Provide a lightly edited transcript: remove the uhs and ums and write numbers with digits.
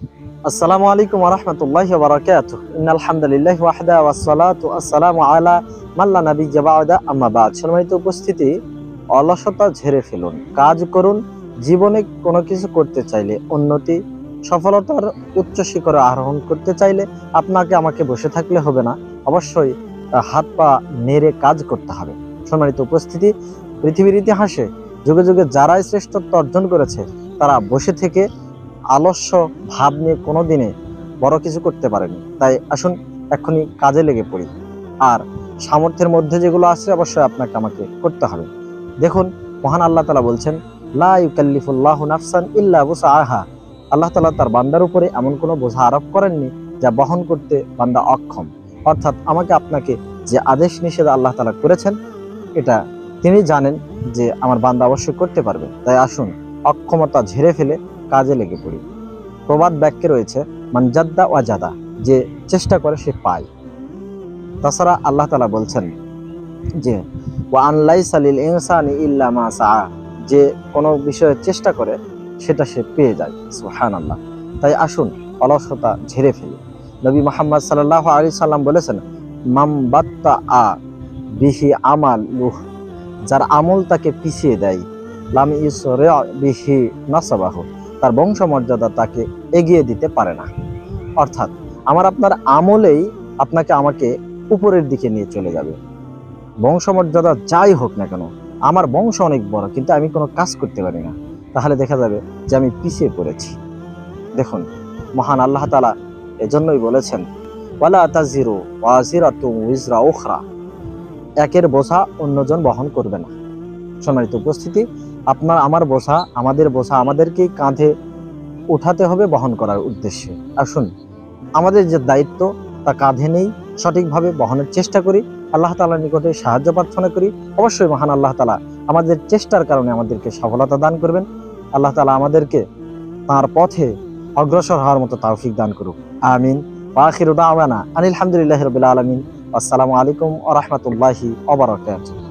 আসসালামু আলাইকুম ওয়া রাহমাতুল্লাহি ওয়া বারাকাতুহু। ইন্নাল হামদুলিল্লাহি ওয়াহদা ওয়াসসালাতু ওয়াসসালামু আলা মান লা নাবিয়্যা বা'দা আম্মা বা'দ। সম্মানিত উপস্থিতি, অলসতা ঝেড়ে ফেলুন, কাজ করুন। জীবনে কোনো কিছু করতে চাইলে, উন্নতি সফলতার উচ্চ শিখরে আরোহণ করতে চাইলে আপনাকে আমাকে বসে থাকলে হবে না, অবশ্যই হাত পা নেড়ে কাজ করতে হবে। সম্মানিত উপস্থিতি, পৃথিবীর ইতিহাসে যুগে যুগে যারাই শ্রেষ্ঠত্ব অর্জন করেছে তারা বসে থেকে আলস্য ভাব নিয়ে কোনোদিনে বড় কিছু করতে পারেনি। তাই আসুন এখনই কাজে লেগে পড়ি, আর সামর্থ্যের মধ্যে যেগুলো আছে অবশ্যই আপনাকে আমাকে করতে হবে। দেখুন, মহান আল্লাহ তাআলা বলছেন, লা ইউকাল্লিফুল্লাহু নাফসান ইল্লা বুসআহা। আল্লাহ তাআলা তার বান্দার উপরে এমন কোনো বোঝা আরোপ করেননি যা বহন করতে বান্দা অক্ষম। অর্থাৎ আমাকে আপনাকে যে আদেশ নিষেধ আল্লাহ তাআলা করেছেন, এটা তিনি জানেন যে আমার বান্দা অবশ্যই করতে পারবে। তাই আসুন অক্ষমতা ঝেড়ে ফেলে কাজে লেগে পড়ি। প্রবাদ বাক্যে রয়েছে, মানজাদ্দা ওয়াজাদা, যে চেষ্টা করে সে পায়। তাছাড়া আল্লাহ তাআলা বলছেন যে ওয়া আন লাইসা লিল ইনসানি ইল্লা মা সাআ, যে কোনো বিষয়ে চেষ্টা করে সেটা সে পেয়ে যায়। সুবহানাল্লাহ। তাই আসুন অলসতা ঝেড়ে ফেলি। নবী মুহাম্মদ সাল্লাল্লাহু আলাইহি সাল্লাম বলেছেন, মাম বাত্তা আ বিহি আমালুহ, যার আমল তাকে পিছিয়ে দেয়, লাম ইউসরি বিহি নাসাবাহু, তার বংশমর্যাদা তাকে এগিয়ে দিতে পারে না। অর্থাৎ আমার আপনার আমলেই আপনাকে আমাকে উপরের দিকে নিয়ে চলে যাবে। বংশমর্যাদা যাই হোক না কেন, আমার বংশ অনেক বড় কিন্তু আমি কোনো কাজ করতে পারি না, তাহলে দেখা যাবে যে আমি পিছিয়ে পড়েছি। দেখুন, মহান আল্লাহ তাআলা এজন্যই বলেছেন, ওয়ালা তাজিরু ওয়াজিরাতুন উযরা উখরা, একের বোঝা অন্যজন বহন করবে না। সম্মানিত উপস্থিতি, আপনার আমার বোঝা, আমাদের বোঝা আমাদেরকেই কাঁধে উঠাতে হবে বহন করার উদ্দেশ্যে। আসুন আমাদের যে দায়িত্ব তা কাঁধে নেই, সঠিকভাবে বহনের চেষ্টা করি, আল্লাহ তাআলার নিকটে সাহায্য প্রার্থনা করি। অবশ্যই মহান আল্লাহ তাআলা আমাদের চেষ্টার কারণে আমাদেরকে সফলতা দান করবেন। আল্লাহ তাআলা আমাদেরকে তাঁর পথে অগ্রসর হওয়ার মতো তৌফিক দান করুক। আমিন। ওয়া আখিরু দাওয়ানা আনিল হামদুলিল্লাহি রাব্বিল আলামিন। আসসালামু আলাইকুম ওয়া রাহমাতুল্লাহি ওয়া বারাকাতুহু।